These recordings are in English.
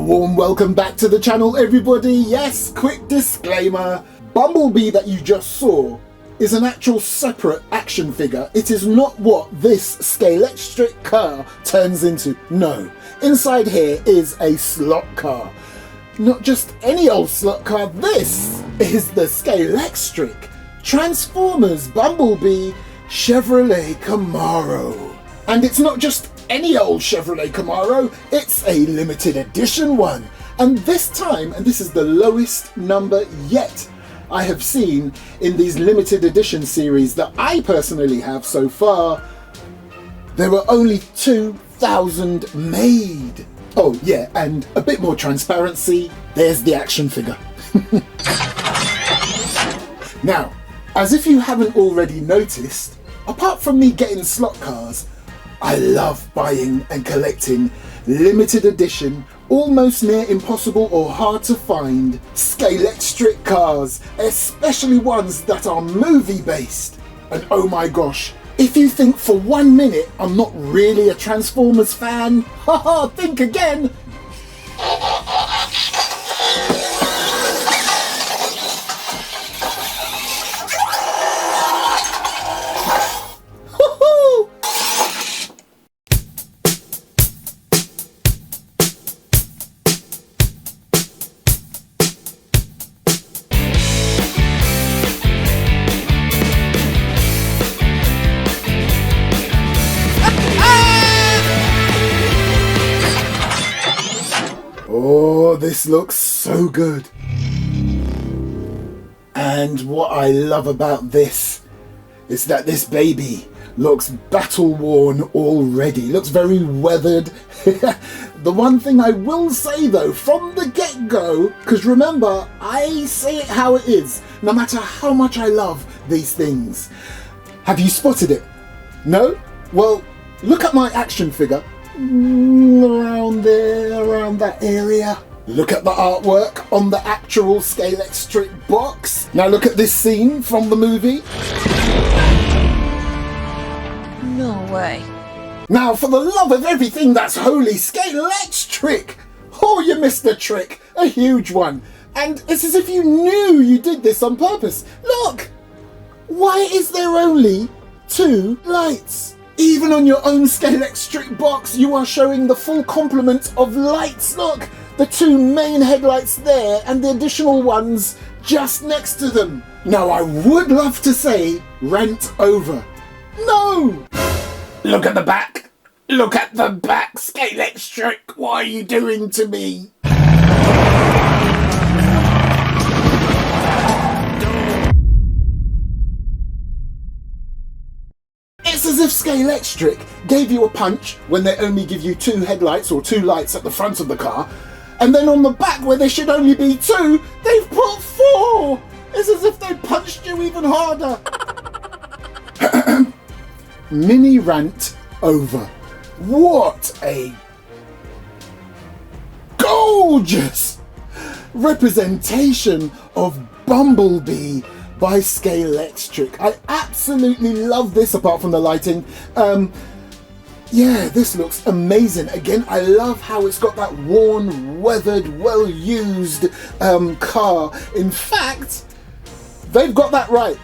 warm welcome back to the channel, everybody. Yes, quick disclaimer. Bumblebee that you just saw is an actual separate action figure. It is not what this Scalextric car turns into. No. Inside here is a slot car. Not just any old slot car. This is the Scalextric Transformers Bumblebee Chevrolet Camaro. And it's not just any old Chevrolet Camaro, it's a limited edition one. And this time, and this is the lowest number yet I have seen in these limited edition series that I personally have so far, there were only 2,000 made. Oh yeah, and a bit more transparency, there's the action figure. Now, as if you haven't already noticed, apart from me getting slot cars, I love buying and collecting limited edition, almost near impossible or hard to find Scalextric cars, especially ones that are movie based. And oh my gosh, if you think for 1 minute I'm not really a Transformers fan, haha, think again. Oh, this looks so good. And what I love about this is that this baby looks battle worn already. Looks very weathered. The one thing I will say though, from the get-go, because remember, I say it how it is, no matter how much I love these things. Have you spotted it? No? Well, look at my action figure. Around there, around that area. Look at the artwork on the actual Scalextric box. Now look at this scene from the movie. No way. Now for the love of everything that's holy, Scalextric! Oh, you missed a trick, a huge one. And it's as if you knew you did this on purpose. Look! Why is there only 2 lights? Even on your own Scalextric box, you are showing the full complement of lights. Look, the 2 main headlights there and the additional ones just next to them. Now, I would love to say rant over. No! Look at the back. Look at the back, Scalextric. What are you doing to me? It's as if Scalextric gave you a punch when they only give you 2 headlights or 2 lights at the front of the car, and then on the back where there should only be 2, they've put 4! It's as if they punched you even harder. Mini rant over. What a gorgeous representation of Bumblebee by Scalextric. I absolutely love this apart from the lighting. Yeah, this looks amazing. Again, I love how it's got that worn, weathered, well-used car. In fact, they've got that right.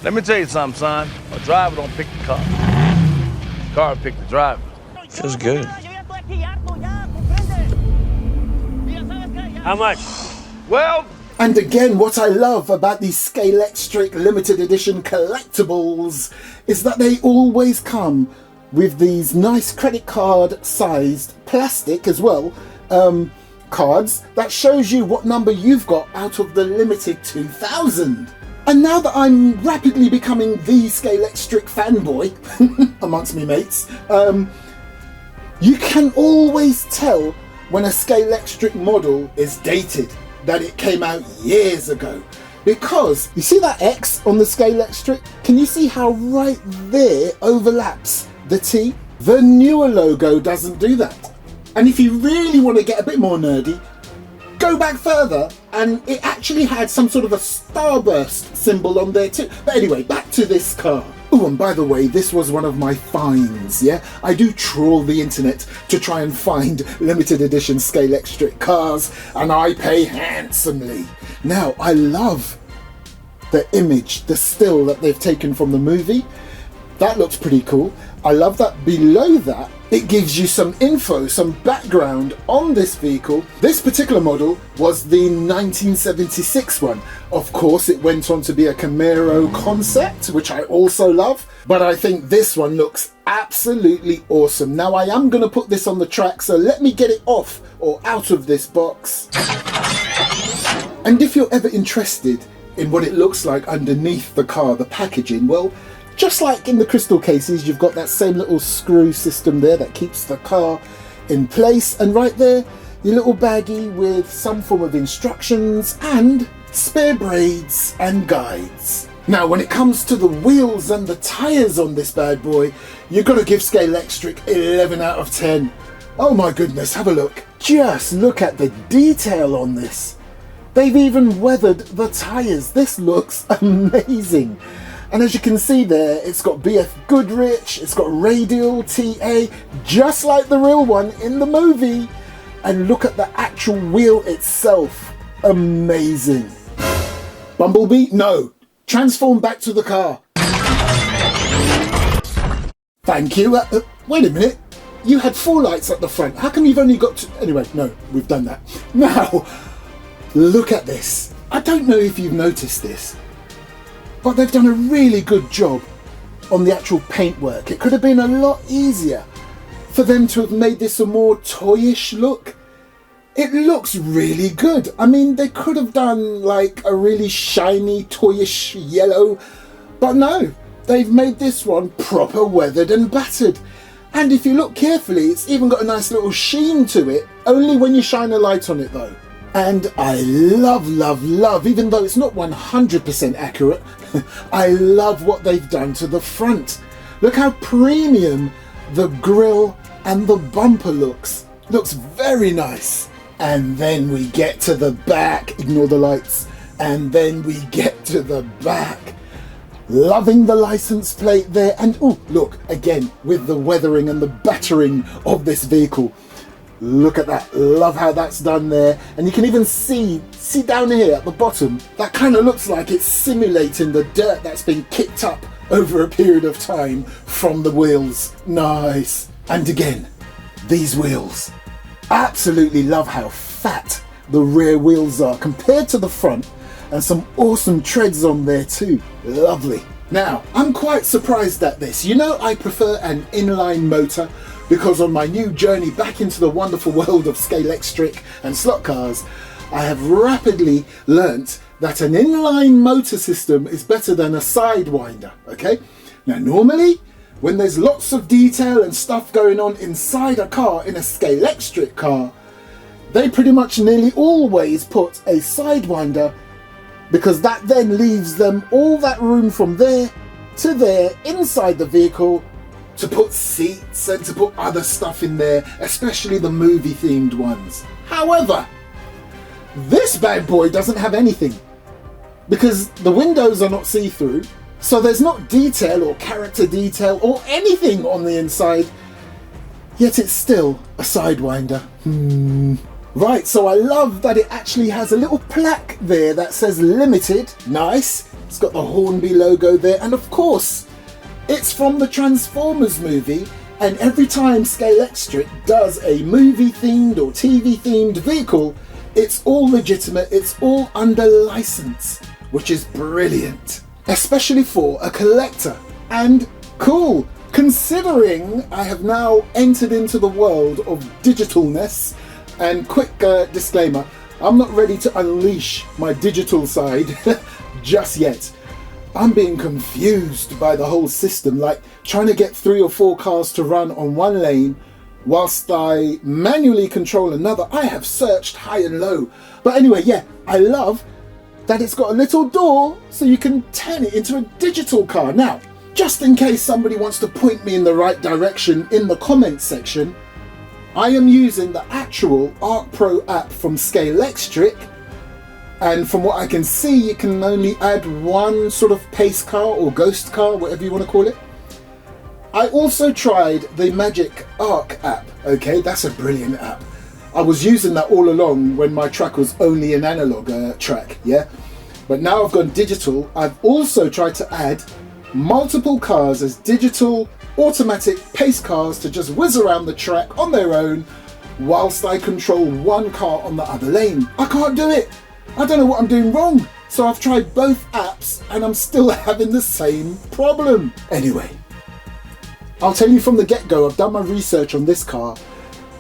Let me tell you something, son. A driver don't pick the car. The car pick the driver. Feels good. How much? Well, And again, what I love about these Scalextric limited edition collectibles is that they always come with these nice credit card sized plastic as well cards that shows you what number you've got out of the limited 2,000. And now that I'm rapidly becoming the Scalextric fanboy amongst me mates, you can always tell when a Scalextric model is dated, that it came out years ago. Because you see that X on the Scalextric? Can you see how right there overlaps the T? The newer logo doesn't do that. And if you really want to get a bit more nerdy, go back further and it actually had some sort of a starburst symbol on there too. But anyway, back to this car. Oh, and by the way, this was one of my finds, yeah? I do trawl the internet to try and find limited edition Scalextric cars, and I pay handsomely. Now, I love the image, the still that they've taken from the movie. That looks pretty cool. I love that below that, it gives you some info, some background on this vehicle. This particular model was the 1976 one. Of course, it went on to be a Camaro concept, which I also love, but I think this one looks absolutely awesome. Now, I am going to put this on the track, so let me get it off or out of this box. And if you're ever interested in what it looks like underneath the car, the packaging, well, just like in the crystal cases, you've got that same little screw system there that keeps the car in place. And right there, your little baggie with some form of instructions and spare braids and guides. Now, when it comes to the wheels and the tyres on this bad boy, you've got to give Scalextric 11 out of 10. Oh my goodness, have a look. Just look at the detail on this. They've even weathered the tyres. This looks amazing. And as you can see there, it's got BF Goodrich, it's got radial TA, just like the real one in the movie. And look at the actual wheel itself. Amazing. Bumblebee? No. Transform back to the car. Thank you. Wait a minute. You had 4 lights at the front. How come you've only got 2? Anyway, no, we've done that. Now, look at this. I don't know if you've noticed this, but they've done a really good job on the actual paintwork. It could have been a lot easier for them to have made this a more toyish look. It looks really good. I mean, they could have done like a really shiny, toyish yellow, but no, they've made this one proper weathered and battered. And if you look carefully, it's even got a nice little sheen to it, only when you shine a light on it though. And I love, even though it's not 100% accurate, I love what they've done to the front. Look how premium the grille and the bumper looks. Looks very nice. And then we get to the back, ignore the lights, and then we get to the back. Loving the license plate there, and oh, look, again, with the weathering and the battering of this vehicle. Look at that, love how that's done there. And you can even see down here at the bottom, that kind of looks like it's simulating the dirt that's been kicked up over a period of time from the wheels. Nice. And again, these wheels. Absolutely love how fat the rear wheels are compared to the front, and some awesome treads on there too. Lovely. Now, I'm quite surprised at this. You know, I prefer an inline motor, because on my new journey back into the wonderful world of Scalextric and slot cars, I have rapidly learnt that an inline motor system is better than a sidewinder, okay? Now normally, when there's lots of detail and stuff going on inside a car, in a Scalextric car, they pretty much nearly always put a sidewinder, because that then leaves them all that room from there to there inside the vehicle to put seats and to put other stuff in there, especially the movie themed ones. However, this bad boy doesn't have anything, because the windows are not see-through, so there's not detail or character detail or anything on the inside, yet it's still a sidewinder. Right, so I love that it actually has a little plaque there that says limited. Nice. It's got the Hornby logo there, and of course, it's from the Transformers movie, and every time Scalextric does a movie-themed or TV-themed vehicle, it's all legitimate, it's all under license, which is brilliant, especially for a collector. And cool, considering I have now entered into the world of digitalness, and quick disclaimer, I'm not ready to unleash my digital side just yet. I'm being confused by the whole system, like trying to get 3 or 4 cars to run on one lane whilst I manually control another. I have searched high and low. But anyway, yeah, I love that it's got a little door so you can turn it into a digital car. Now, just in case somebody wants to point me in the right direction in the comments section, I am using the actual Arc Pro app from Scalextric, And from what I can see, you can only add one sort of pace car or ghost car, whatever you want to call it. I also tried the Magic Arc app. Okay, that's a brilliant app. I was using that all along when my track was only an analog track, yeah? But now I've gone digital. I've also tried to add multiple cars as digital automatic pace cars to just whiz around the track on their own whilst I control one car on the other lane. I can't do it. I don't know what I'm doing wrong. So I've tried both apps and I'm still having the same problem. Anyway, I'll tell you from the get-go, I've done my research on this car.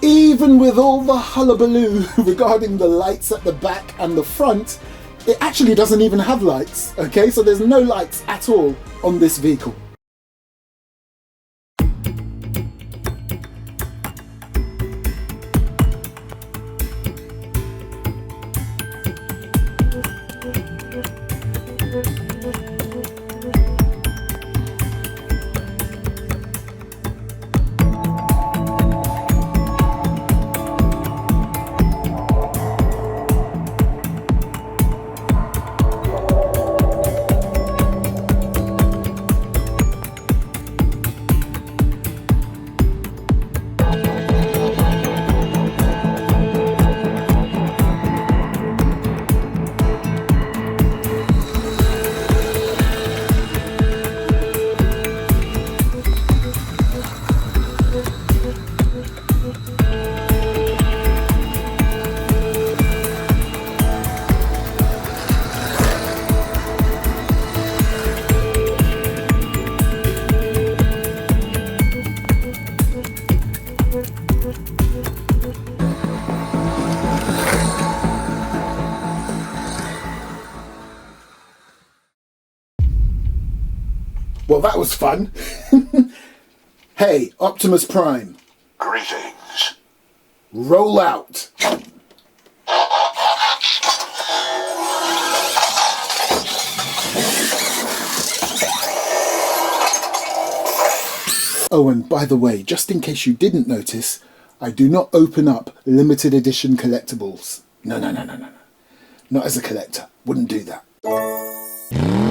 Even with all the hullabaloo regarding the lights at the back and the front, it actually doesn't even have lights, okay? So there's no lights at all on this vehicle. Well, that was fun. Hey, Optimus Prime. Greetings. Roll out. Oh, and by the way, just in case you didn't notice, I do not open up limited edition collectibles. No. Not as a collector. Wouldn't do that.